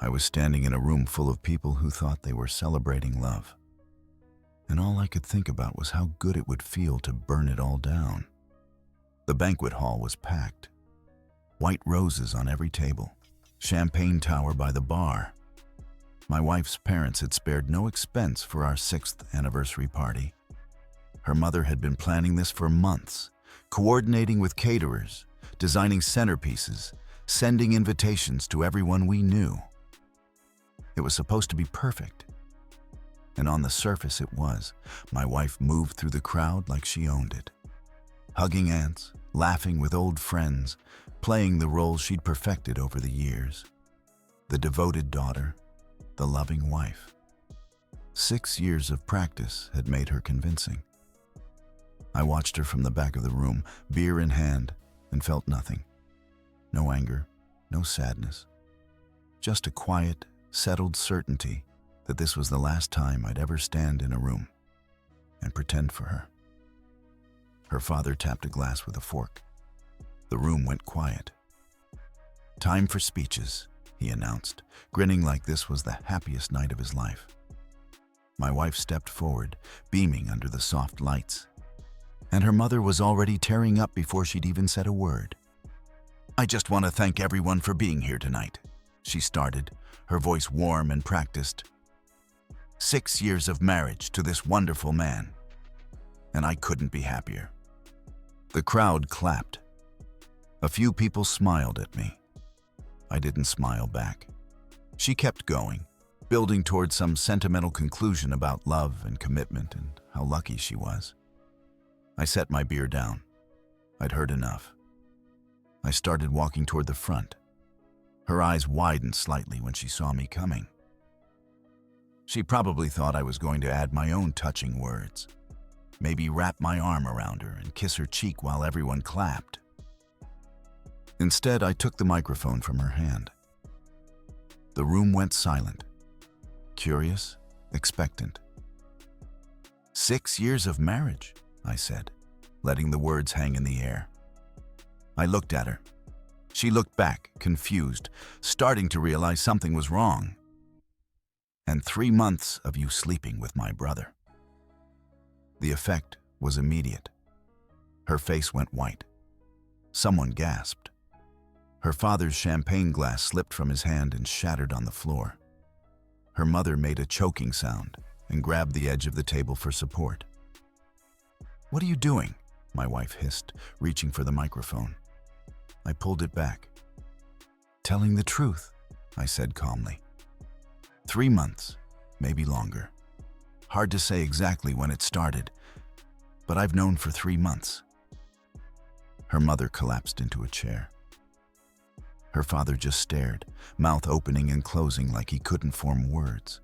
I was standing in a room full of people who thought they were celebrating love. And all I could think about was how good it would feel to burn it all down. The banquet hall was packed. White roses on every table, champagne tower by the bar. My wife's parents had spared no expense for our 6th anniversary party. Her mother had been planning this for months, coordinating with caterers, designing centerpieces, sending invitations to everyone we knew. It was supposed to be perfect. And on the surface it was. My wife moved through the crowd like she owned it, hugging aunts, laughing with old friends, playing the role she'd perfected over the years. The devoted daughter, the loving wife. 6 years of practice had made her convincing. I watched her from the back of the room, beer in hand, and felt nothing. No anger, no sadness. Just a quiet, settled certainty that this was the last time I'd ever stand in a room and pretend for her. Her father tapped a glass with a fork. The room went quiet. "Time for speeches," he announced, grinning like this was the happiest night of his life. My wife stepped forward, beaming under the soft lights. And her mother was already tearing up before she'd even said a word. "I just want to thank everyone for being here tonight," she started, her voice warm and practiced. 6 years of marriage to this wonderful man, and I couldn't be happier. The crowd clapped. A few people smiled at me. I didn't smile back. She kept going, building towards some sentimental conclusion about love and commitment and how lucky she was. I set my beer down. I'd heard enough. I started walking toward the front. Her eyes widened slightly when she saw me coming. She probably thought I was going to add my own touching words, maybe wrap my arm around her and kiss her cheek while everyone clapped. Instead, I took the microphone from her hand. The room went silent, curious, expectant. 6 years of marriage, I said, letting the words hang in the air. I looked at her. She looked back, confused, starting to realize something was wrong. "And 3 months of you sleeping with my brother." The effect was immediate. Her face went white. Someone gasped. Her father's champagne glass slipped from his hand and shattered on the floor. Her mother made a choking sound and grabbed the edge of the table for support. "What are you doing?" my wife hissed, reaching for the microphone. I pulled it back. "Telling the truth," I said calmly. 3 months, maybe longer. Hard to say exactly when it started, but I've known for 3 months. Her mother collapsed into a chair. Her father just stared, mouth opening and closing like he couldn't form words.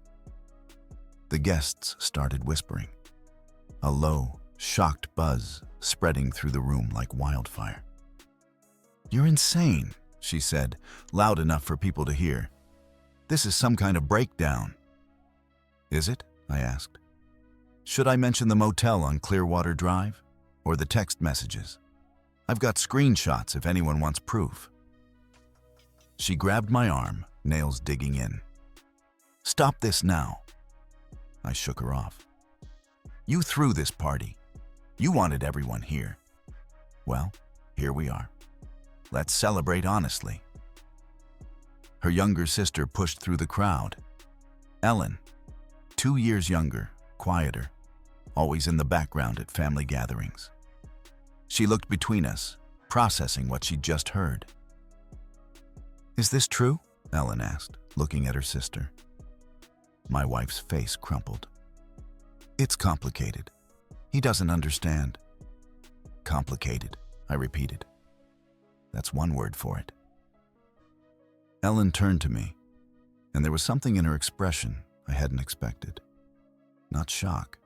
The guests started whispering, a low, shocked buzz spreading through the room like wildfire. "You're insane," she said, loud enough for people to hear. "This is some kind of breakdown." "Is it?" I asked. "Should I mention the motel on Clearwater Drive? Or the text messages? I've got screenshots if anyone wants proof." She grabbed my arm, nails digging in. "Stop this now." I shook her off. "You threw this party. You wanted everyone here. Well, here we are. Let's celebrate honestly." Her younger sister pushed through the crowd. Ellen, 2 years younger, quieter, always in the background at family gatherings. She looked between us, processing what she'd just heard. "Is this true?" Ellen asked, looking at her sister. My wife's face crumpled. "It's complicated. He doesn't understand." "Complicated," I repeated. That's one word for it. Ellen turned to me, and there was something in her expression I hadn't expected. Not shock,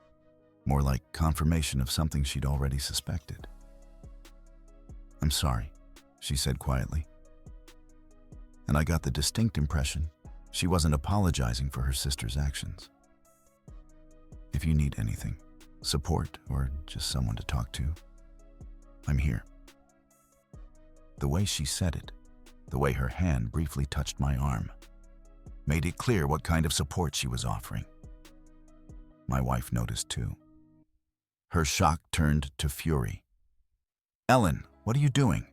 more like confirmation of something she'd already suspected. "I'm sorry," she said quietly. And I got the distinct impression she wasn't apologizing for her sister's actions. "If you need anything, support, or just someone to talk to, I'm here." The way she said it, the way her hand briefly touched my arm, made it clear what kind of support she was offering. My wife noticed too. Her shock turned to fury. "Ellen, what are you doing?"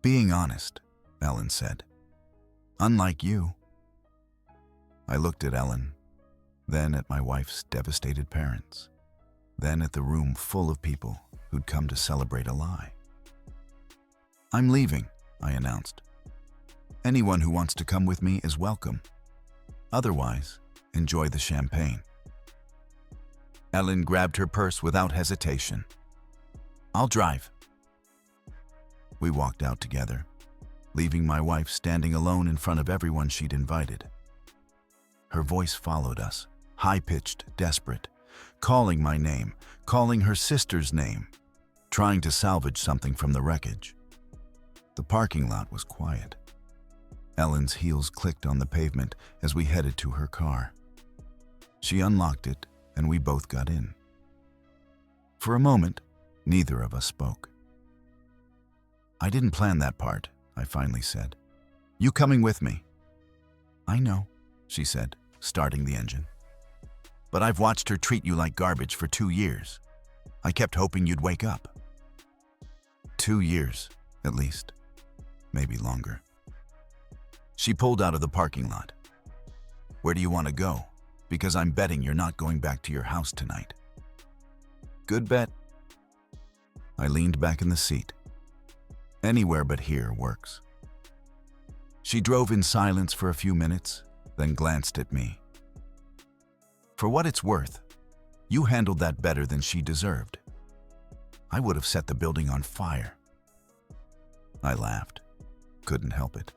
"Being honest," Ellen said. "Unlike you." I looked at Ellen, then at my wife's devastated parents, then at the room full of people who'd come to celebrate a lie. "I'm leaving," I announced. "Anyone who wants to come with me is welcome. Otherwise, enjoy the champagne." Ellen grabbed her purse without hesitation. "I'll drive." We walked out together, leaving my wife standing alone in front of everyone she'd invited. Her voice followed us, high-pitched, desperate, calling my name, calling her sister's name, trying to salvage something from the wreckage. The parking lot was quiet. Ellen's heels clicked on the pavement as we headed to her car. She unlocked it, and we both got in. For a moment, neither of us spoke. "I didn't plan that part," I finally said. "You coming with me?" "I know," she said, starting the engine. "But I've watched her treat you like garbage for 2 years. I kept hoping you'd wake up." 2 years, at least. Maybe longer. She pulled out of the parking lot. "Where do you want to go? Because I'm betting you're not going back to your house tonight." "Good bet." I leaned back in the seat. Anywhere but here works. She drove in silence for a few minutes, then glanced at me. "For what it's worth, you handled that better than she deserved. I would have set the building on fire." I laughed. Couldn't help it.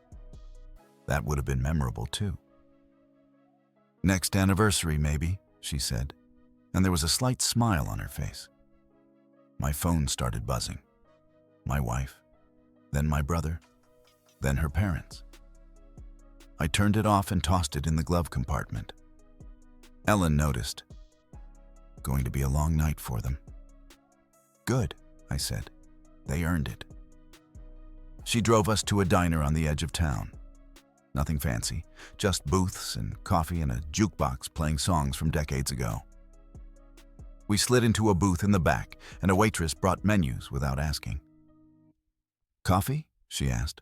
That would have been memorable too. "Next anniversary, maybe," she said, and there was a slight smile on her face. My phone started buzzing. My wife, then my brother, then her parents. I turned it off and tossed it in the glove compartment. Ellen noticed. "Going to be a long night for them." "Good," I said. "They earned it." She drove us to a diner on the edge of town. Nothing fancy, just booths and coffee and a jukebox playing songs from decades ago. We slid into a booth in the back, and a waitress brought menus without asking. "Coffee?" she asked.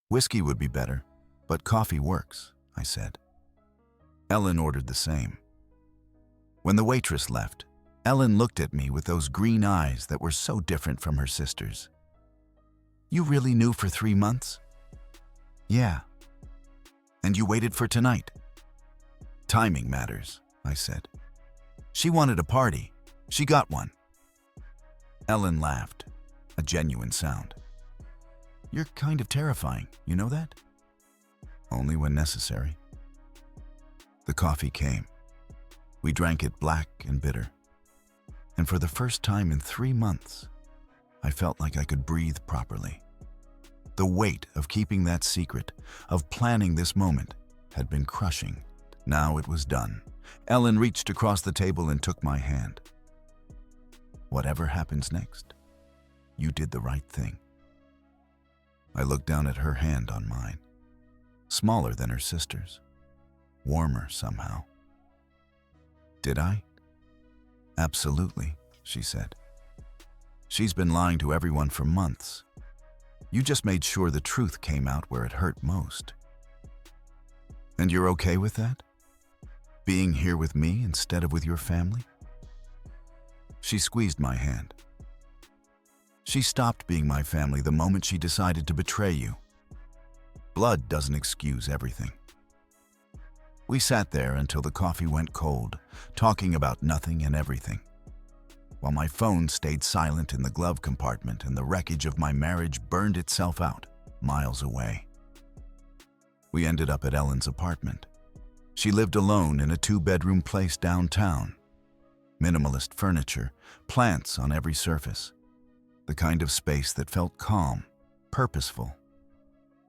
"Whiskey would be better, but coffee works," I said. Ellen ordered the same. When the waitress left, Ellen looked at me with those green eyes that were so different from her sister's. "You really knew for 3 months?" "Yeah." "And you waited for tonight?" "Timing matters," I said. "She wanted a party. She got one." Ellen laughed, a genuine sound. "You're kind of terrifying, you know that?" "Only when necessary." The coffee came. We drank it black and bitter. And for the first time in 3 months, I felt like I could breathe properly. The weight of keeping that secret, of planning this moment, had been crushing. Now it was done. Ellen reached across the table and took my hand. "Whatever happens next, you did the right thing." I looked down at her hand on mine. Smaller than her sister's. Warmer somehow. "Did I?" "Absolutely," she said. "She's been lying to everyone for months. You just made sure the truth came out where it hurt most." "And you're okay with that? Being here with me instead of with your family?" She squeezed my hand. "She stopped being my family the moment she decided to betray you. Blood doesn't excuse everything." We sat there until the coffee went cold, talking about nothing and everything, while my phone stayed silent in the glove compartment and the wreckage of my marriage burned itself out miles away. We ended up at Ellen's apartment. She lived alone in a 2-bedroom place downtown. Minimalist furniture, plants on every surface. The kind of space that felt calm, purposeful.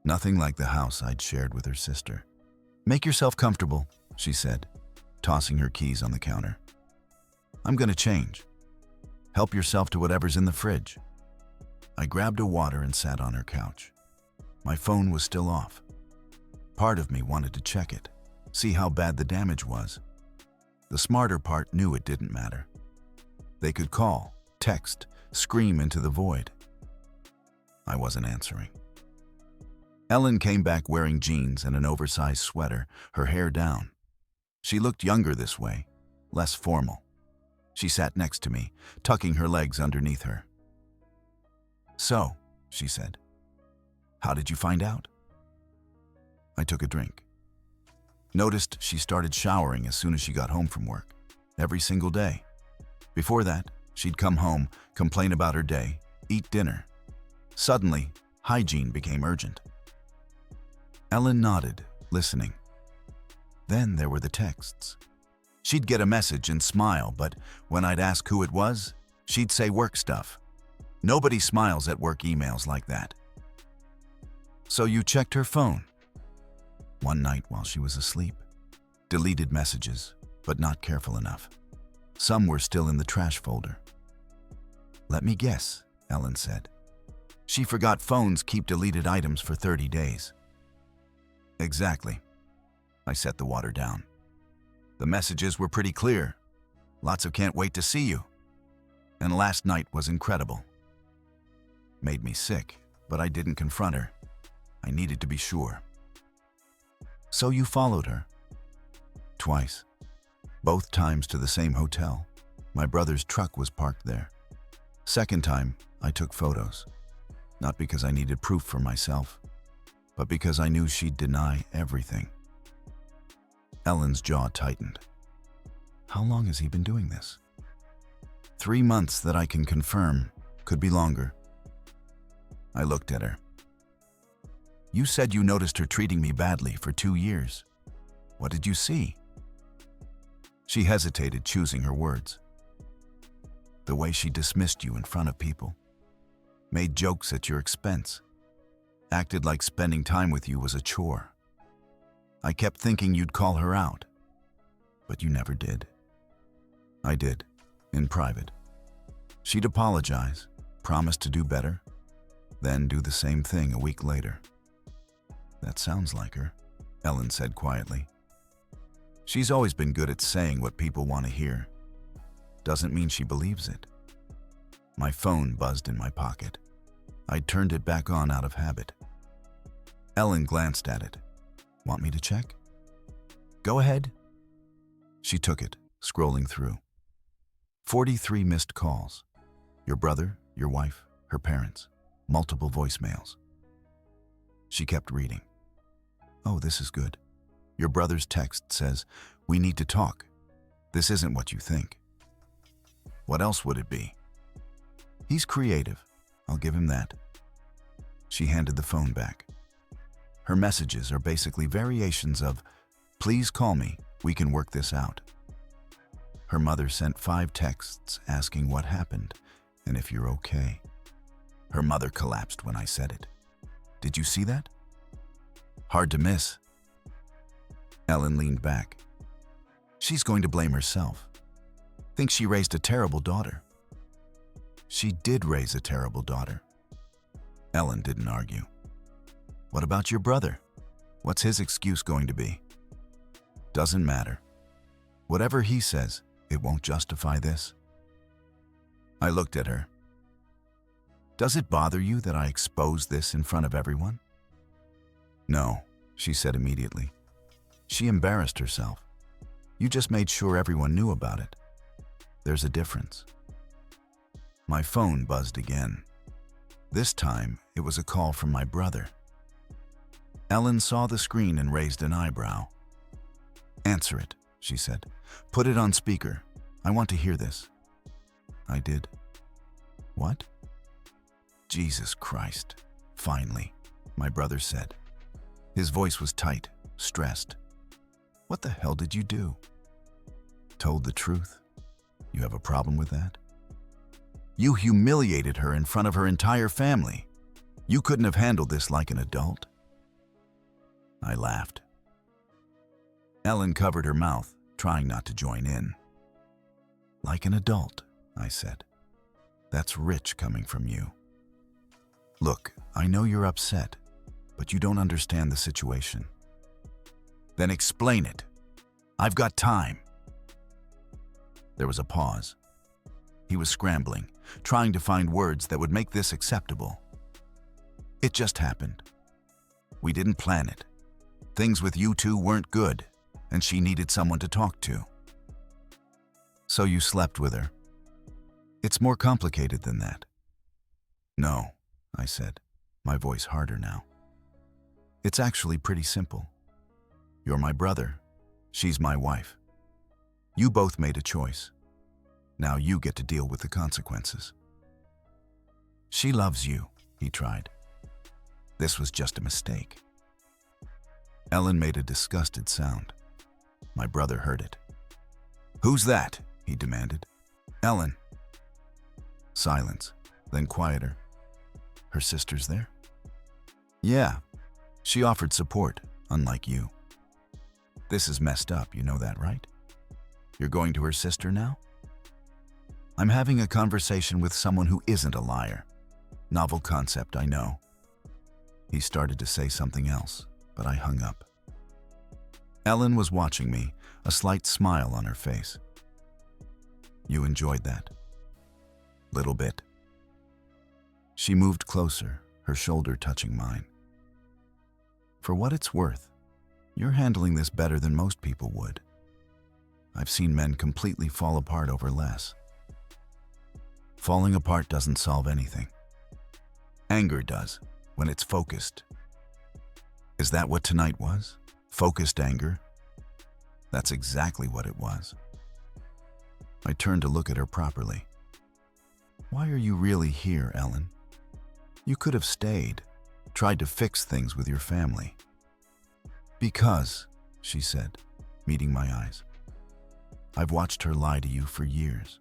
Nothing like the house I'd shared with her sister. "Make yourself comfortable," she said, tossing her keys on the counter. "I'm gonna change. Help yourself to whatever's in the fridge." I grabbed a water and sat on her couch. My phone was still off. Part of me wanted to check it, see how bad the damage was. The smarter part knew it didn't matter. They could call, text, scream into the void. I wasn't answering. Ellen came back wearing jeans and an oversized sweater, her hair down. She looked younger this way, less formal. She sat next to me, tucking her legs underneath her. "So," she said, "how did you find out?" I took a drink. Noticed she started showering as soon as she got home from work, every single day. Before that, she'd come home, complain about her day, eat dinner. Suddenly, hygiene became urgent. Ellen nodded, listening. Then there were the texts. She'd get a message and smile, but when I'd ask who it was, she'd say work stuff. Nobody smiles at work emails like that. "So you checked her phone?" "One night while she was asleep. Deleted messages, but not careful enough. Some were still in the trash folder." "Let me guess," Ellen said. "She forgot phones keep deleted items for 30 days. "Exactly." I set the water down. "The messages were pretty clear. Lots of can't wait to see you. And last night was incredible." Made me sick, but I didn't confront her. I needed to be sure. "So you followed her?" "Twice. Both times to the same hotel. My brother's truck was parked there. Second time, I took photos. Not because I needed proof for myself, but because I knew she'd deny everything." Ellen's jaw tightened. "How long has he been doing this?" 3 months that I can confirm, could be longer." I looked at her. "You said you noticed her treating me badly for 2 years. What did you see?" She hesitated, choosing her words. "The way she dismissed you in front of people. Made jokes at your expense. Acted like spending time with you was a chore. I kept thinking you'd call her out, but you never did." I did, in private. She'd apologize, promise to do better, then do the same thing a week later. "That sounds like her," Ellen said quietly. "She's always been good at saying what people want to hear. Doesn't mean she believes it." My phone buzzed in my pocket. I turned it back on out of habit. Ellen glanced at it. "Want me to check?" "Go ahead." She took it, scrolling through. 43 missed calls. Your brother, your wife, her parents. Multiple voicemails. She kept reading. "Oh, this is good. Your brother's text says, 'We need to talk. This isn't what you think.' What else would it be?" "He's creative. I'll give him that." She handed the phone back. Her messages are basically variations of, "Please call me, we can work this out." Her mother sent 5 texts asking what happened and if you're okay. Her mother collapsed when I said it. "Did you see that?" "Hard to miss." Ellen leaned back. "She's going to blame herself. Thinks she raised a terrible daughter." "She did raise a terrible daughter." Ellen didn't argue. "What about your brother? What's his excuse going to be?" "Doesn't matter. Whatever he says, it won't justify this." I looked at her. "Does it bother you that I exposed this in front of everyone?" "No," she said immediately. "She embarrassed herself. You just made sure everyone knew about it. There's a difference." My phone buzzed again. This time, it was a call from my brother. Ellen saw the screen and raised an eyebrow. "Answer it," she said. "Put it on speaker. I want to hear this." I did. "What?" "Jesus Christ. Finally," my brother said. His voice was tight, stressed. "What the hell did you do?" "Told the truth. You have a problem with that?" "You humiliated her in front of her entire family. You couldn't have handled this like an adult." I laughed. Ellen covered her mouth, trying not to join in. "Like an adult," I said. "That's rich coming from you. Look, I know you're upset, but you don't understand the situation. Then explain it. I've got time. There was a pause. He was scrambling, trying to find words that would make this acceptable. It just happened. We didn't plan it. Things with you two weren't good, and she needed someone to talk to. So you slept with her. It's more complicated than that. No, I said, my voice harder now. It's actually pretty simple. You're my brother. She's my wife. You both made a choice. Now you get to deal with the consequences. She loves you, he tried. This was just a mistake. Ellen made a disgusted sound. My brother heard it. Who's that? He demanded. Ellen. Silence, then quieter. Her sister's there? Yeah, she offered support, unlike you. This is messed up, you know that, right? You're going to her sister now? I'm having a conversation with someone who isn't a liar. Novel concept, I know. He started to say something else, but I hung up. Ellen was watching me, a slight smile on her face. You enjoyed that? Little bit. She moved closer, her shoulder touching mine. For what it's worth, you're handling this better than most people would. I've seen men completely fall apart over less. Falling apart doesn't solve anything. Anger does, when it's focused. Is that what tonight was? Focused anger? That's exactly what it was. I turned to look at her properly. Why are you really here, Ellen? You could have stayed, tried to fix things with your family. Because, she said, meeting my eyes. I've watched her lie to you for years.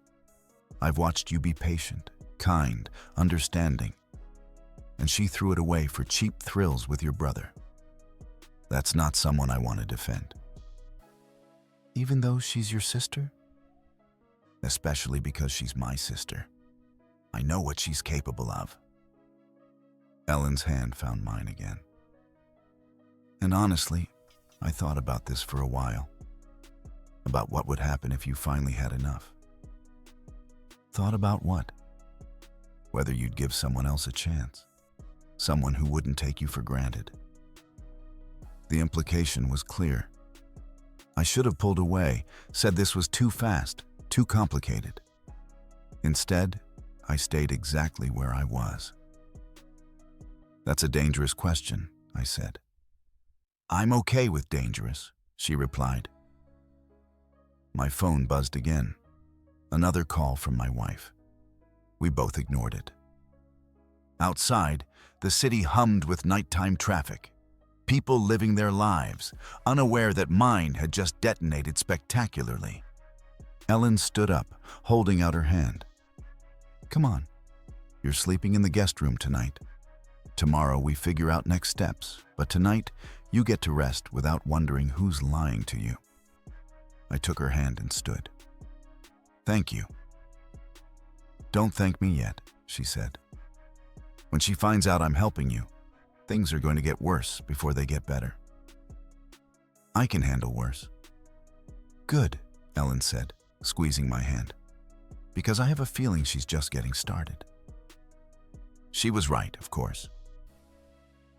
I've watched you be patient, kind, understanding. And she threw it away for cheap thrills with your brother. That's not someone I want to defend. Even though she's your sister? Especially because she's my sister. I know what she's capable of. Ellen's hand found mine again. And honestly, I thought about this for a while. About what would happen if you finally had enough. Thought about what? Whether you'd give someone else a chance. Someone who wouldn't take you for granted. The implication was clear. I should have pulled away, said this was too fast, too complicated. Instead, I stayed exactly where I was. That's a dangerous question, I said. I'm okay with dangerous, she replied. My phone buzzed again. Another call from my wife. We both ignored it. Outside, the city hummed with nighttime traffic. People living their lives, unaware that mine had just detonated spectacularly. Ellen stood up, holding out her hand. Come on, you're sleeping in the guest room tonight. Tomorrow we figure out next steps, but tonight you get to rest without wondering who's lying to you. I took her hand and stood. Thank you. Don't thank me yet, she said. When she finds out I'm helping you, things are going to get worse before they get better. I can handle worse. Good, Ellen said, squeezing my hand, because I have a feeling she's just getting started. She was right, of course.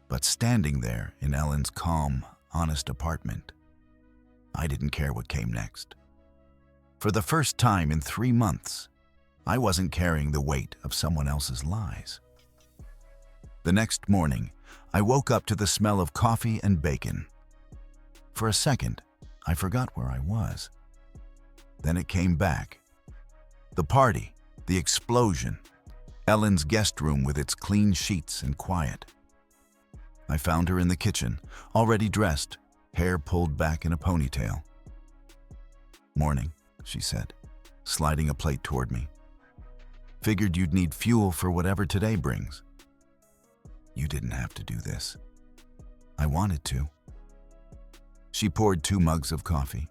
But standing there in Ellen's calm, honest apartment, I didn't care what came next. For the first time in 3 months, I wasn't carrying the weight of someone else's lies. The next morning, I woke up to the smell of coffee and bacon. For a second, I forgot where I was. Then it came back. The party, the explosion, Ellen's guest room with its clean sheets and quiet. I found her in the kitchen, already dressed, hair pulled back in a ponytail. Morning, she said, sliding a plate toward me. Figured you'd need fuel for whatever today brings. You didn't have to do this. I wanted to. She poured 2 mugs of coffee.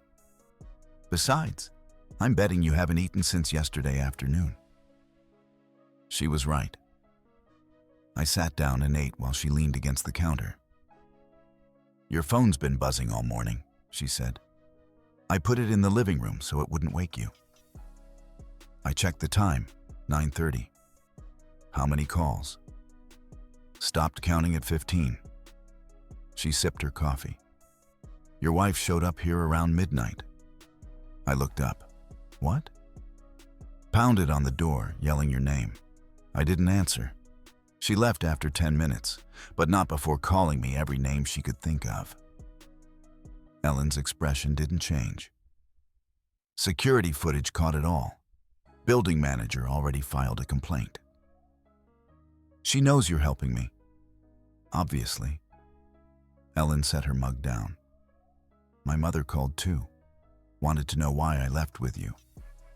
Besides, I'm betting you haven't eaten since yesterday afternoon. She was right. I sat down and ate while she leaned against the counter. Your phone's been buzzing all morning, she said. I put it in the living room so it wouldn't wake you. I checked the time, 9:30. How many calls? Stopped counting at 15. She sipped her coffee. Your wife showed up here around midnight. I looked up. What? Pounded on the door, yelling your name. I didn't answer. She left after 10 minutes, but not before calling me every name she could think of. Ellen's expression didn't change. Security footage caught it all. Building manager already filed a complaint. She knows you're helping me. Obviously. Ellen set her mug down. My mother called too. Wanted to know why I left with you,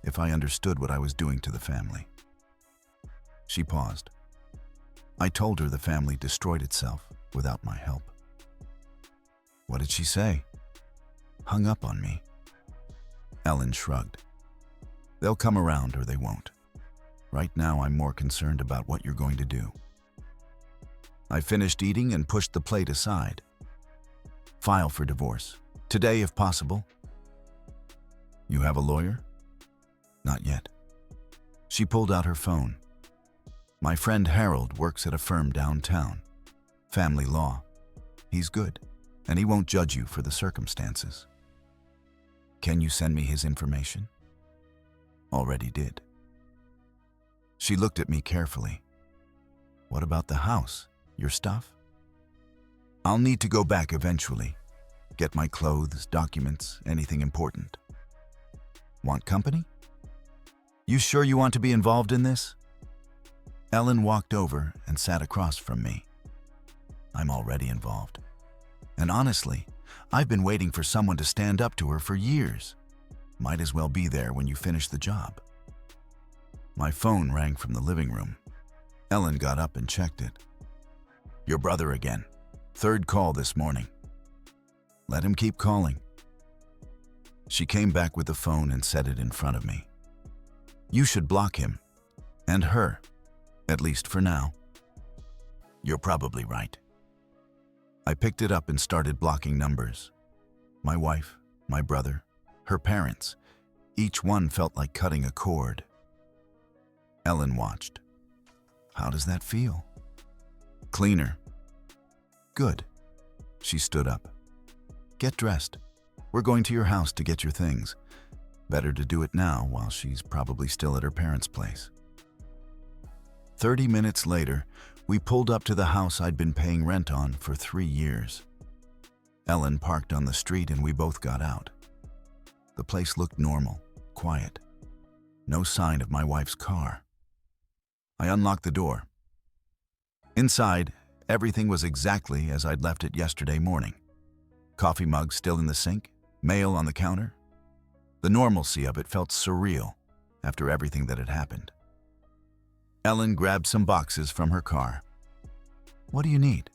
if I understood what I was doing to the family. She paused. I told her the family destroyed itself without my help. What did she say? Hung up on me. Ellen shrugged. They'll come around or they won't. Right now I'm more concerned about what you're going to do. I finished eating and pushed the plate aside. File for divorce. Today if possible. You have a lawyer? Not yet. She pulled out her phone. My friend Harold works at a firm downtown. Family law. He's good, and he won't judge you for the circumstances. Can you send me his information? Already did. She looked at me carefully. What about the house? Your stuff? I'll need to go back eventually. Get my clothes, documents, anything important. Want company? You sure you want to be involved in this? Ellen walked over and sat across from me. I'm already involved. And honestly, I've been waiting for someone to stand up to her for years. Might as well be there when you finish the job. My phone rang from the living room. Ellen got up and checked it. Your brother again. Third call this morning. Let him keep calling. She came back with the phone and set it in front of me. You should block him. And her. At least for now. You're probably right. I picked it up and started blocking numbers. My wife, my brother, her parents. Each one felt like cutting a cord. Ellen watched. How does that feel? Cleaner. Good. She stood up. Get dressed. We're going to your house to get your things. Better to do it now while she's probably still at her parents' place. 30 minutes later, we pulled up to the house I'd been paying rent on for 3 years. Ellen parked on the street and we both got out. The place looked normal, quiet. No sign of my wife's car. I unlocked the door. Inside, everything was exactly as I'd left it yesterday morning. Coffee mug still in the sink, mail on the counter. The normalcy of it felt surreal after everything that had happened. Ellen grabbed some boxes from her car. What do you need?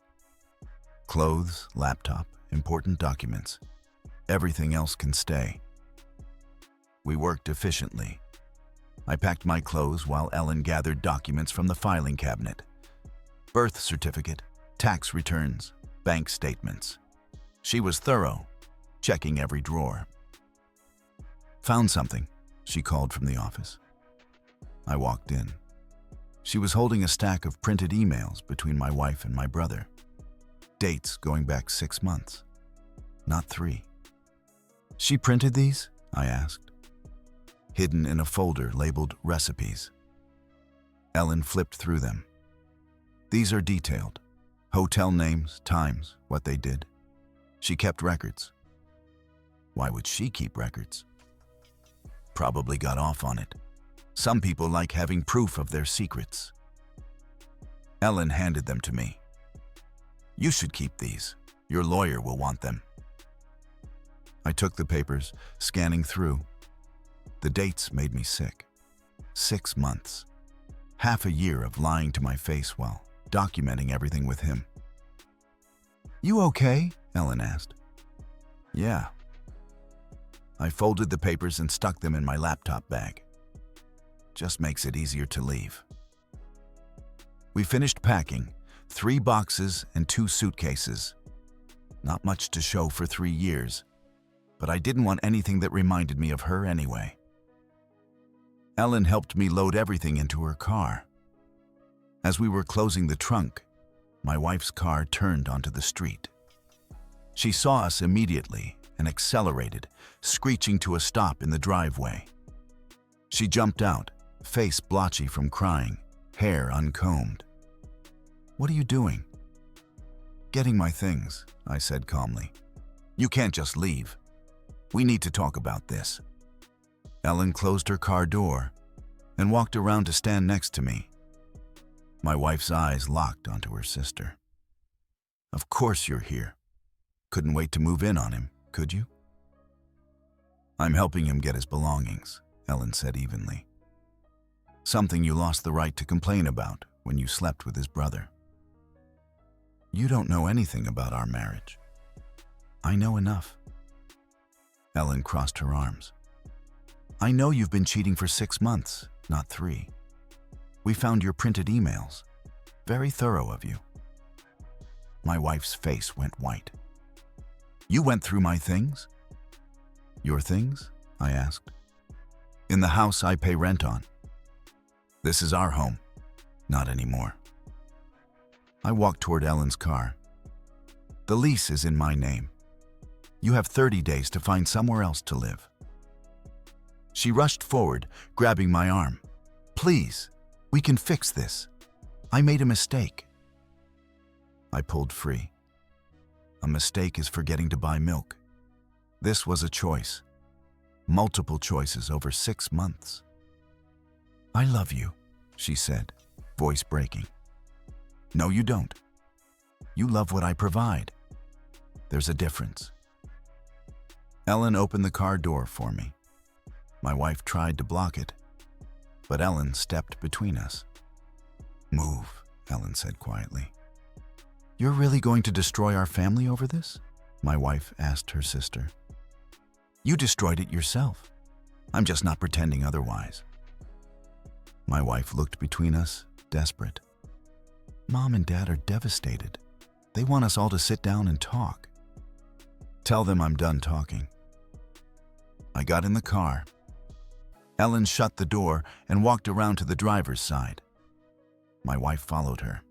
Clothes, laptop, important documents. Everything else can stay. We worked efficiently. I packed my clothes while Ellen gathered documents from the filing cabinet. Birth certificate, tax returns, bank statements. She was thorough, checking every drawer. Found something, she called from the office. I walked in. She was holding a stack of printed emails between my wife and my brother. Dates going back 6 months, not 3. She printed these? I asked. Hidden in a folder labeled recipes. Ellen flipped through them. These are detailed. Hotel names, times, what they did. She kept records. Why would she keep records? Probably got off on it. Some people like having proof of their secrets. Ellen handed them to me. You should keep these. Your lawyer will want them. I took the papers, scanning through. The dates made me sick. 6 months. Half a year of lying to my face while documenting everything with him. You okay? Ellen asked. Yeah. I folded the papers and stuck them in my laptop bag. Just makes it easier to leave. We finished packing, 3 boxes and 2 suitcases. Not much to show for 3 years. but I didn't want anything that reminded me of her anyway. Ellen helped me load everything into her car. As we were closing the trunk, my wife's car turned onto the street. She saw us immediately and accelerated, screeching to a stop in the driveway. She jumped out, face blotchy from crying, hair uncombed. "What are you doing?" "Getting my things," I said calmly. "You can't just leave. We need to talk about this." Ellen closed her car door and walked around to stand next to me. My wife's eyes locked onto her sister. "Of course you're here. Couldn't wait to move in on him, could you?" "I'm helping him get his belongings," Ellen said evenly. "Something you lost the right to complain about when you slept with his brother." "You don't know anything about our marriage." "I know enough." Ellen crossed her arms. "I know you've been cheating for 6 months, not 3. We found your printed emails. Very thorough of you." My wife's face went white. "You went through my things?" "Your things?" I asked. "In the house I pay rent on. This is our home. Not anymore." I walked toward Ellen's car. "The lease is in my name. You have 30 days to find somewhere else to live." She rushed forward, grabbing my arm. "Please, we can fix this. I made a mistake." I pulled free. A mistake is forgetting to buy milk. This was a choice. Multiple choices over 6 months. "I love you," she said, voice breaking. "No, you don't. You love what I provide. There's a difference." Ellen opened the car door for me. My wife tried to block it, but Ellen stepped between us. "Move," Ellen said quietly. "You're really going to destroy our family over this?" my wife asked her sister. "You destroyed it yourself. I'm just not pretending otherwise." My wife looked between us, desperate. "Mom and Dad are devastated. They want us all to sit down and talk." "Tell them I'm done talking." I got in the car. Ellen shut the door and walked around to the driver's side. My wife followed her.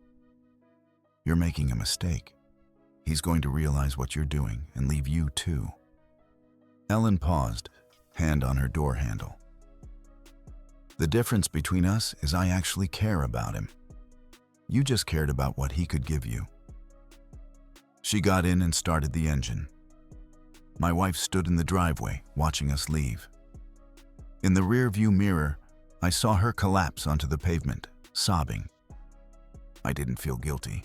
"You're making a mistake. He's going to realize what you're doing and leave you too." Ellen paused, hand on her door handle. "The difference between us is I actually care about him. You just cared about what he could give you." She got in and started the engine. My wife stood in the driveway, watching us leave. In the rearview mirror, I saw her collapse onto the pavement, sobbing. I didn't feel guilty.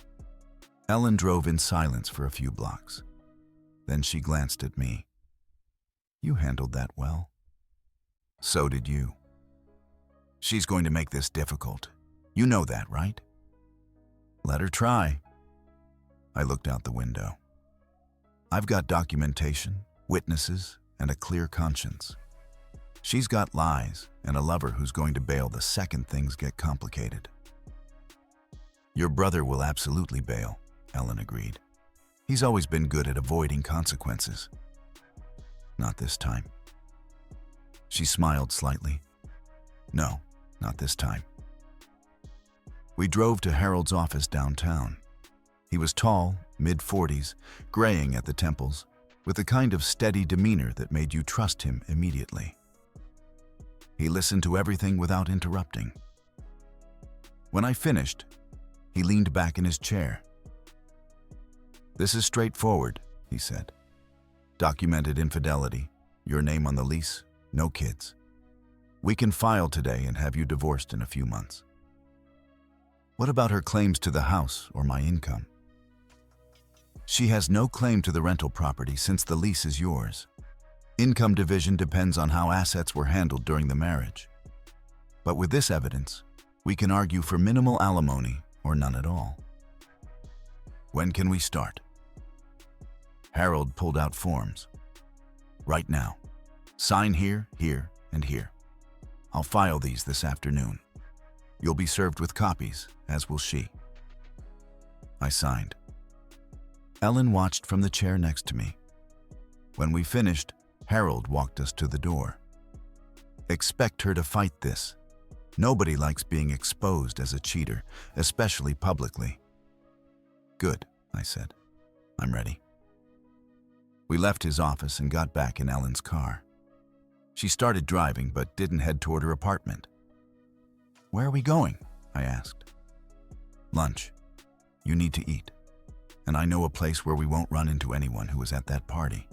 Ellen drove in silence for a few blocks. Then she glanced at me. "You handled that well." "So did you." "She's going to make this difficult. You know that, right?" "Let her try." I looked out the window. I've got documentation, witnesses, and a clear conscience. She's got lies and a lover who's going to bail the second things get complicated. "Your brother will absolutely bail," Ellen agreed. "He's always been good at avoiding consequences." "Not this time." She smiled slightly. "No, not this time." We drove to Harold's office downtown. He was tall, mid-40s, graying at the temples, with the kind of steady demeanor that made you trust him immediately. He listened to everything without interrupting. When I finished, he leaned back in his chair. "This is straightforward," he said. "Documented infidelity, your name on the lease, no kids. We can file today and have you divorced in a few months." "What about her claims to the house or my income?" "She has no claim to the rental property since the lease is yours. Income division depends on how assets were handled during the marriage. But with this evidence, we can argue for minimal alimony or none at all." "When can we start?" Harold pulled out forms. "Right now. Sign here, here, and here. I'll file these this afternoon. You'll be served with copies, as will she." I signed. Ellen watched from the chair next to me. When we finished, Harold walked us to the door. Expect her to fight this. Nobody likes being exposed as a cheater, especially publicly. Good, I said. I'm ready. We left his office and got back in Ellen's car. She started driving but didn't head toward her apartment. Where are we going? I asked. Lunch. You need to eat. And I know a place where we won't run into anyone who was at that party.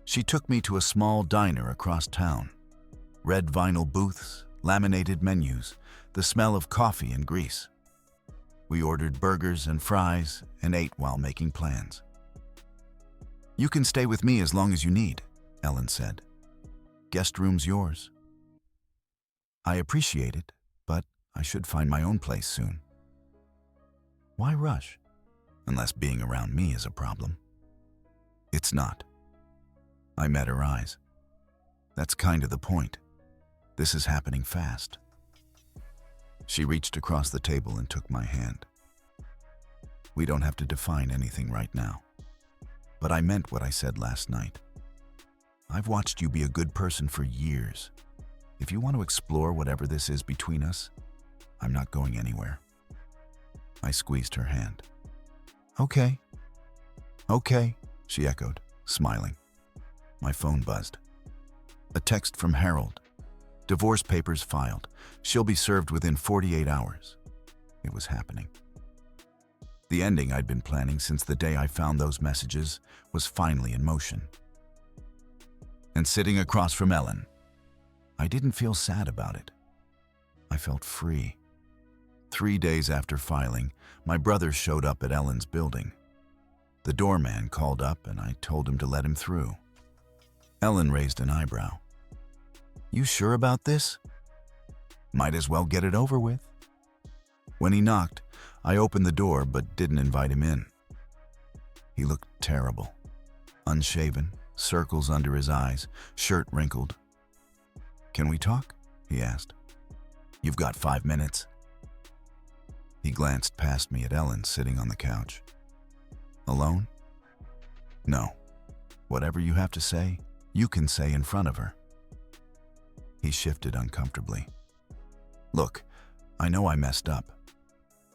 She took me to a small diner across town. Red vinyl booths, laminated menus, the smell of coffee and grease. We ordered burgers and fries and ate while making plans. You can stay with me as long as you need, Ellen said. Guest room's yours. I appreciate it, but I should find my own place soon. Why rush? Unless being around me is a problem. It's not. I met her eyes. That's kind of the point. This is happening fast. She reached across the table and took my hand. We don't have to define anything right now. But I meant what I said last night. I've watched you be a good person for years. If you want to explore whatever this is between us, I'm not going anywhere. I squeezed her hand. Okay, she echoed, smiling. My phone buzzed. A text from Harold. Divorce papers filed. She'll be served within 48 hours. It was happening. The ending I'd been planning since the day I found those messages was finally in motion. And sitting across from Ellen, I didn't feel sad about it. I felt free. 3 days after filing, my brother showed up at Ellen's building. The doorman called up and I told him to let him through. Ellen raised an eyebrow. You sure about this? Might as well get it over with. When he knocked, I opened the door but didn't invite him in. He looked terrible. Unshaven, circles under his eyes, shirt wrinkled. Can we talk? He asked. You've got 5 minutes. He glanced past me at Ellen sitting on the couch. Alone? No. Whatever you have to say, you can say in front of her. He shifted uncomfortably. Look, I know I messed up,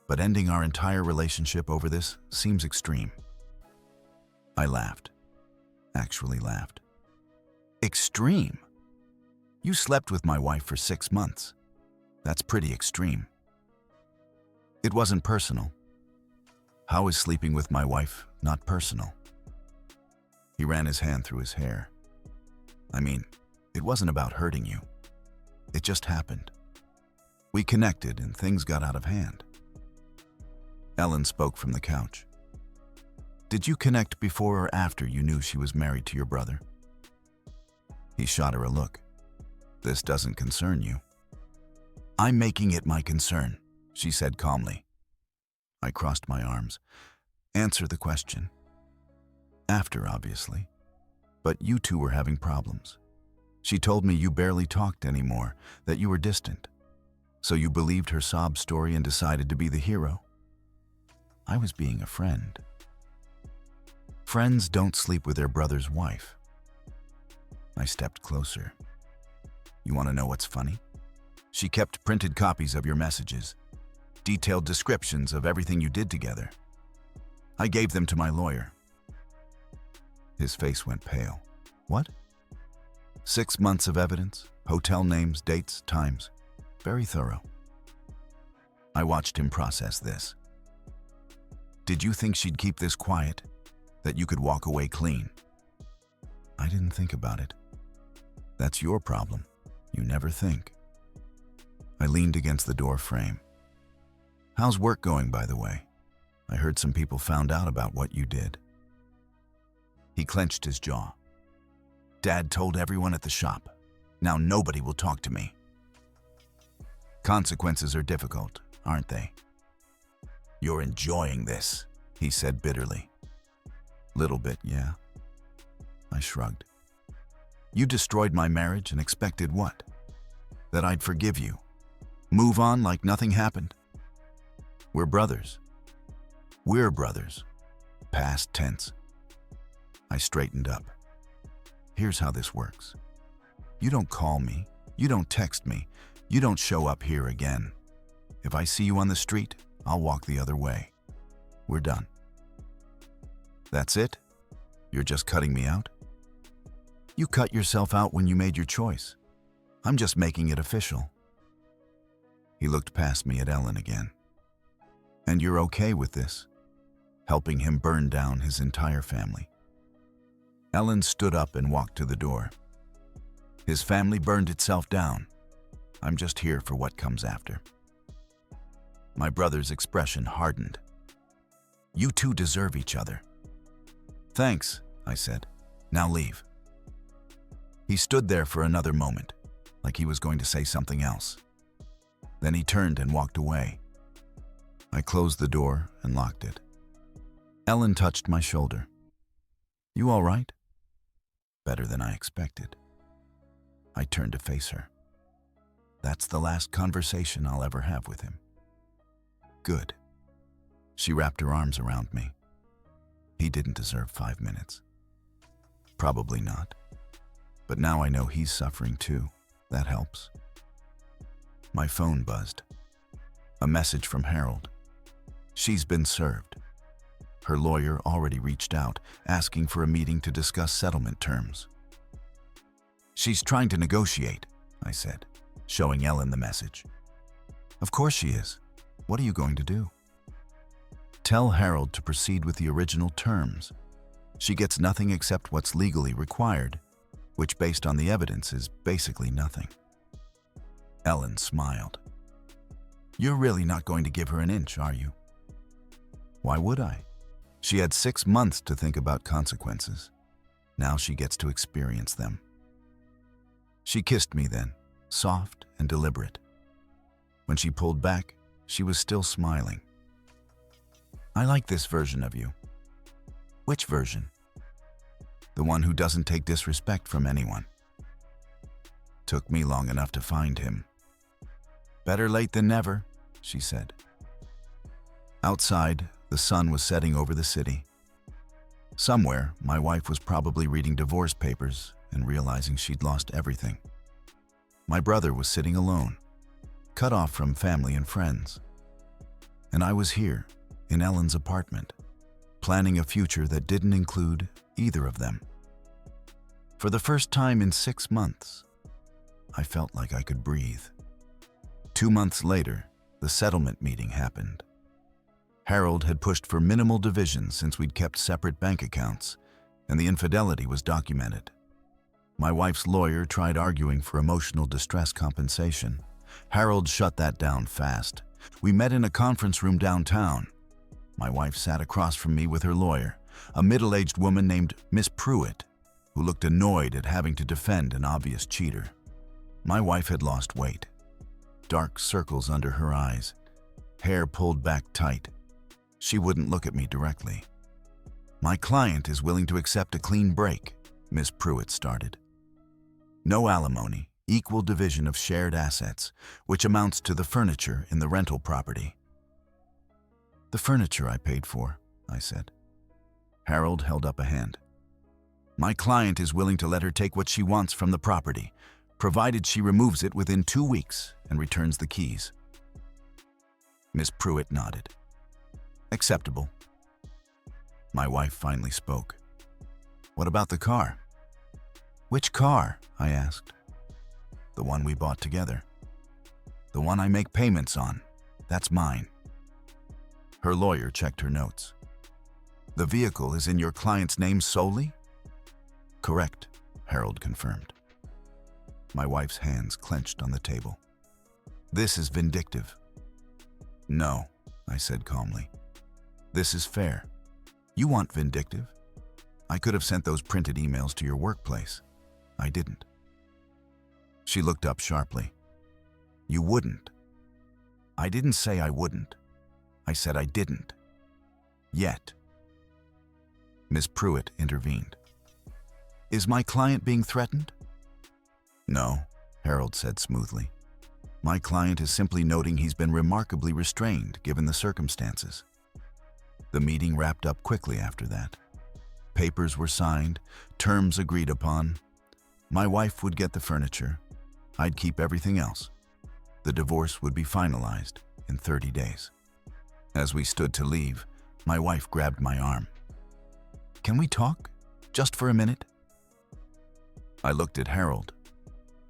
but ending our entire relationship over this seems extreme. I laughed. Actually laughed. Extreme? You slept with my wife for 6 months. That's pretty extreme. It wasn't personal. How is sleeping with my wife not personal? He ran his hand through his hair. I mean, it wasn't about hurting you. It just happened. We connected and things got out of hand. Ellen spoke from the couch. Did you connect before or after you knew she was married to your brother? He shot her a look. This doesn't concern you. I'm making it my concern, she said calmly. I crossed my arms. Answer the question. After, obviously. But you two were having problems. She told me you barely talked anymore, that you were distant. So you believed her sob story and decided to be the hero. I was being a friend. Friends don't sleep with their brother's wife. I stepped closer. You want to know what's funny? She kept printed copies of your messages, detailed descriptions of everything you did together. I gave them to my lawyer. His face went pale. What? 6 months of evidence, hotel names, dates, times. Very thorough. I watched him process this. Did you think she'd keep this quiet? That you could walk away clean? I didn't think about it. That's your problem. You never think. I leaned against the door frame. How's work going, by the way? I heard some people found out about what you did. He clenched his jaw. Dad told everyone at the shop. Now nobody will talk to me. Consequences are difficult, aren't they? You're enjoying this, he said bitterly. Little bit, yeah. I shrugged. You destroyed my marriage and expected what? That I'd forgive you. Move on like nothing happened. We're brothers. We're brothers. Past tense. I straightened up. Here's how this works. You don't call me, you don't text me, you don't show up here again. If I see you on the street, I'll walk the other way. We're done. That's it? You're just cutting me out? You cut yourself out when you made your choice. I'm just making it official. He looked past me at Ellen again. And you're okay with this? Helping him burn down his entire family. Ellen stood up and walked to the door. His family burned itself down. I'm just here for what comes after. My brother's expression hardened. You two deserve each other. Thanks, I said. Now leave. He stood there for another moment, like he was going to say something else. Then he turned and walked away. I closed the door and locked it. Ellen touched my shoulder. You all right? Better than I expected. I turned to face her. That's the last conversation I'll ever have with him. Good. She wrapped her arms around me. He didn't deserve 5 minutes. Probably not. But now I know he's suffering too. That helps. My phone buzzed. A message from Harold. She's been served. Her lawyer already reached out, asking for a meeting to discuss settlement terms. She's trying to negotiate, I said, showing Ellen the message. Of course she is. What are you going to do? Tell Harold to proceed with the original terms. She gets nothing except what's legally required, which based on the evidence is basically nothing. Ellen smiled. You're really not going to give her an inch, are you? Why would I? She had 6 months to think about consequences. Now she gets to experience them. She kissed me then, soft and deliberate. When she pulled back, she was still smiling. I like this version of you. Which version? The one who doesn't take disrespect from anyone. Took me long enough to find him. Better late than never, she said. Outside, the sun was setting over the city. Somewhere, my wife was probably reading divorce papers and realizing she'd lost everything. My brother was sitting alone, cut off from family and friends. And I was here, in Ellen's apartment, planning a future that didn't include either of them. For the first time in 6 months, I felt like I could breathe. 2 months later, the settlement meeting happened. Harold had pushed for minimal division since we'd kept separate bank accounts, and the infidelity was documented. My wife's lawyer tried arguing for emotional distress compensation. Harold shut that down fast. We met in a conference room downtown. My wife sat across from me with her lawyer, a middle-aged woman named Miss Pruitt, who looked annoyed at having to defend an obvious cheater. My wife had lost weight. Dark circles under her eyes, hair pulled back tight. She wouldn't look at me directly. My client is willing to accept a clean break, Miss Pruitt started. No alimony, equal division of shared assets, which amounts to the furniture in the rental property. The furniture I paid for, I said. Harold held up a hand. My client is willing to let her take what she wants from the property, provided she removes it within 2 weeks and returns the keys. Miss Pruitt nodded. Acceptable. My wife finally spoke. What about the car? Which car? I asked. The one we bought together. The one I make payments on. That's mine. Her lawyer checked her notes. The vehicle is in your client's name solely? Correct, Harold confirmed. My wife's hands clenched on the table. This is vindictive. No, I said calmly. This is fair. You want vindictive? I could have sent those printed emails to your workplace. I didn't. She looked up sharply. You wouldn't. I didn't say I wouldn't. I said I didn't. Yet. Miss Pruitt intervened. Is my client being threatened? No, Harold said smoothly. My client is simply noting he's been remarkably restrained given the circumstances. The meeting wrapped up quickly after that. Papers were signed, terms agreed upon, My wife would get the furniture. I'd keep everything else. The divorce would be finalized in 30 days. As we stood to leave, my wife grabbed my arm. "Can we talk? Just for a minute?" I looked at Harold.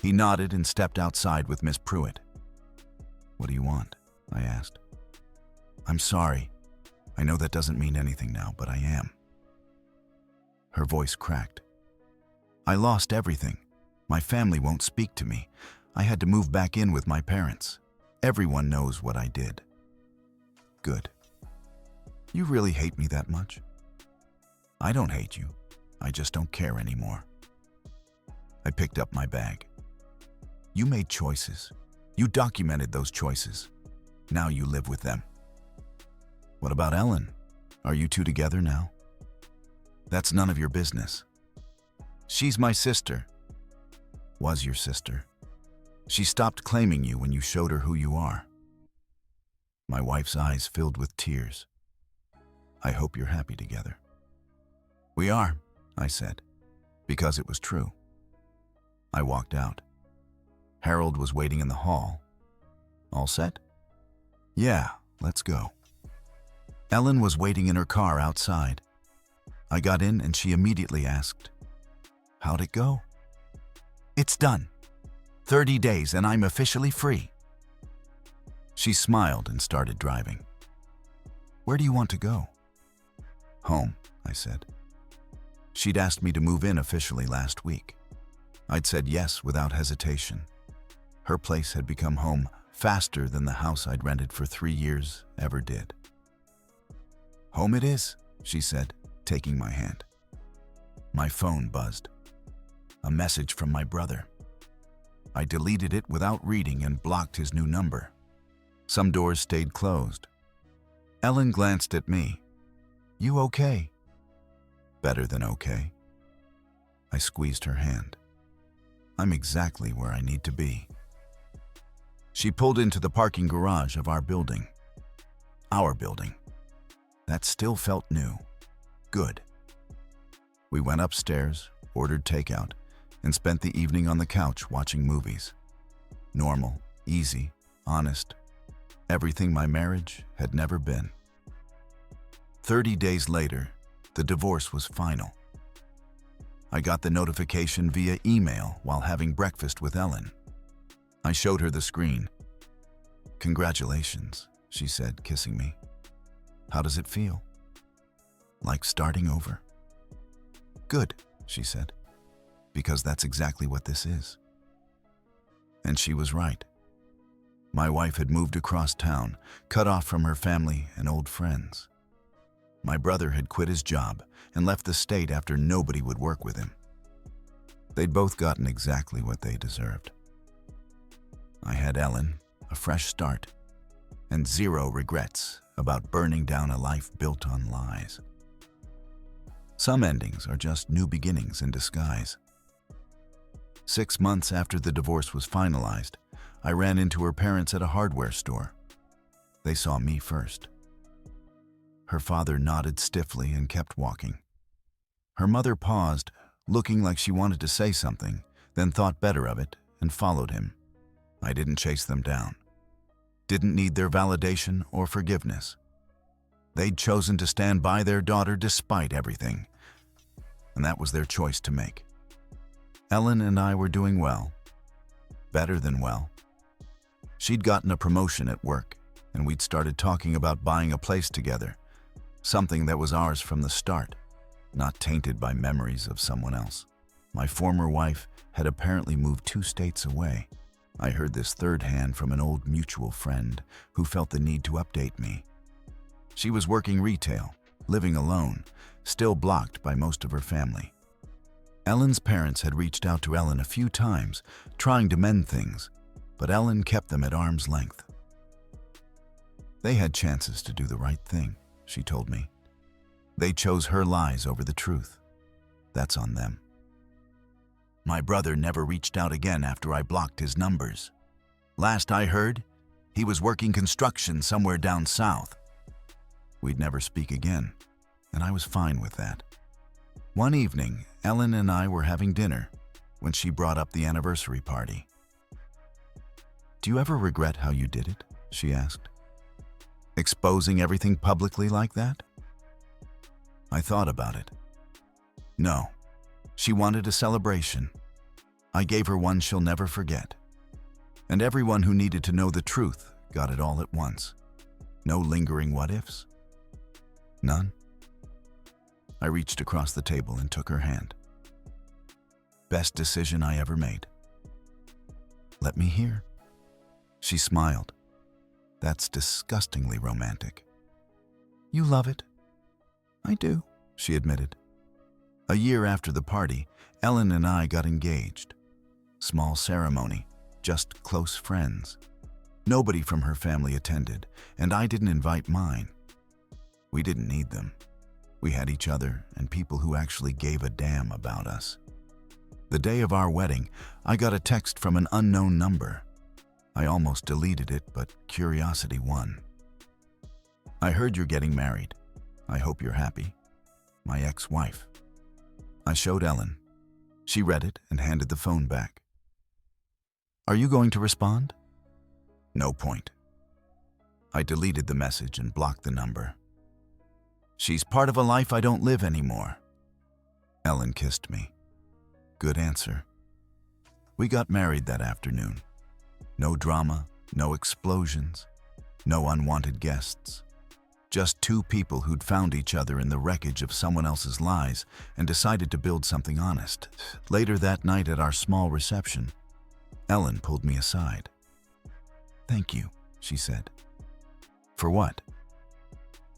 He nodded and stepped outside with Miss Pruitt. "What do you want?" I asked. "I'm sorry. I know that doesn't mean anything now, but I am." Her voice cracked. "I lost everything. My family won't speak to me. I had to move back in with my parents. Everyone knows what I did." "Good. You really hate me that much?" "I don't hate you. I just don't care anymore." I picked up my bag. "You made choices. You documented those choices. Now you live with them." "What about Ellen? Are you two together now?" "That's none of your business." "She's my sister." "Was your sister. She stopped claiming you when you showed her who you are." My wife's eyes filled with tears. "I hope you're happy together." "We are," I said, because it was true. I walked out. Harold was waiting in the hall. "All set?" "Yeah, let's go." Ellen was waiting in her car outside. I got in and she immediately asked, "How'd it go?" "It's done. 30 days and I'm officially free." She smiled and started driving. "Where do you want to go?" "Home," I said. She'd asked me to move in officially last week. I'd said yes without hesitation. Her place had become home faster than the house I'd rented for 3 years ever did. "Home it is," she said, taking my hand. My phone buzzed. A message from my brother. I deleted it without reading and blocked his new number. Some doors stayed closed. Ellen glanced at me. "You okay?" "Better than okay." I squeezed her hand. "I'm exactly where I need to be." She pulled into the parking garage of our building. Our building. That still felt new. Good. We went upstairs, ordered takeout, and spent the evening on the couch watching movies. Normal, easy, honest. Everything my marriage had never been. 30 days later, the divorce was final. I got the notification via email while having breakfast with Ellen. I showed her the screen. "Congratulations," she said, kissing me. "How does it feel?" "Like starting over." "Good," she said, "because that's exactly what this is." And she was right. My wife had moved across town, cut off from her family and old friends. My brother had quit his job and left the state after nobody would work with him. They'd both gotten exactly what they deserved. I had Ellen, a fresh start, and zero regrets about burning down a life built on lies. Some endings are just new beginnings in disguise. 6 months after the divorce was finalized, I ran into her parents at a hardware store. They saw me first. Her father nodded stiffly and kept walking. Her mother paused, looking like she wanted to say something, then thought better of it and followed him. I didn't chase them down. Didn't need their validation or forgiveness. They'd chosen to stand by their daughter despite everything, and that was their choice to make. Ellen and I were doing well. Better than well. She'd gotten a promotion at work, and we'd started talking about buying a place together, something that was ours from the start, not tainted by memories of someone else. My former wife had apparently moved 2 states away. I heard this third hand from an old mutual friend who felt the need to update me. She was working retail, living alone, still blocked by most of her family. Ellen's parents had reached out to Ellen a few times, trying to mend things, but Ellen kept them at arm's length. They had chances to do the right thing, she told me. They chose her lies over the truth. That's on them. My brother never reached out again after I blocked his numbers. Last I heard, he was working construction somewhere down south. We'd never speak again, and I was fine with that. One evening, Ellen and I were having dinner. when she brought up the anniversary party. "Do you ever regret how you did it?" she asked. "Exposing everything publicly like that?" I thought about it. No. She wanted a celebration. I gave her one she'll never forget. And everyone who needed to know the truth got it all at once. No lingering what-ifs. None. I reached across the table and took her hand. "Best decision I ever made." "Let me hear." She smiled. "That's disgustingly romantic." "You love it." "I do," she admitted. A year after the party, Ellen and I got engaged. Small ceremony, just close friends. Nobody from her family attended, and I didn't invite mine. We didn't need them. We had each other and people who actually gave a damn about us. The day of our wedding, I got a text from an unknown number. I almost deleted it, but curiosity won. "I heard you're getting married. I hope you're happy. My ex-wife." I showed Ellen. She read it and handed the phone back. "Are you going to respond?" No point. I deleted the message and blocked the number. "She's part of a life I don't live anymore." Ellen kissed me. Good answer. We got married that afternoon. No drama, no explosions, no unwanted guests. Just two people who'd found each other in the wreckage of someone else's lies and decided to build something honest. Later that night at our small reception, Ellen pulled me aside. "Thank you," she said. "For what?"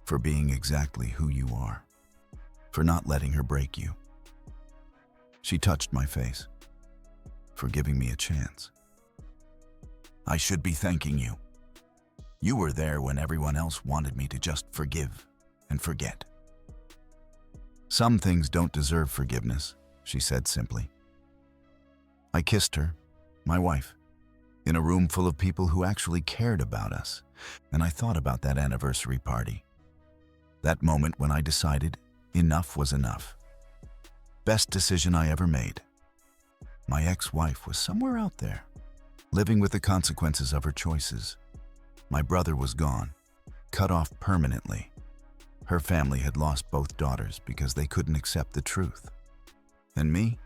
"For being exactly who you are. For not letting her break you." She touched my face. "For giving me a chance." "I should be thanking you. You were there when everyone else wanted me to just forgive and forget." "Some things don't deserve forgiveness," she said simply. I kissed her, my wife, in a room full of people who actually cared about us, and I thought about that anniversary party. That moment when I decided enough was enough. Best decision I ever made. My ex-wife was somewhere out there, living with the consequences of her choices. My brother was gone, cut off permanently. Her family had lost both daughters because they couldn't accept the truth. And me?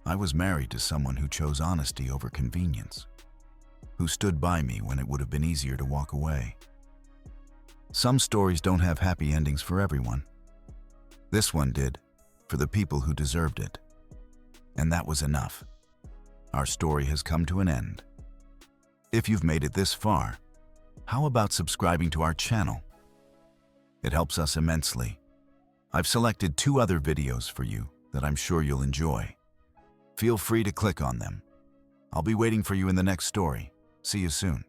I was married to someone who chose honesty over convenience, who stood by me when it would have been easier to walk away. Some stories don't have happy endings for everyone. This one did, for the people who deserved it. And that was enough. Our story has come to an end. If you've made it this far, how about subscribing to our channel? It helps us immensely. I've selected 2 other videos for you that I'm sure you'll enjoy. Feel free to click on them. I'll be waiting for you in the next story. See you soon.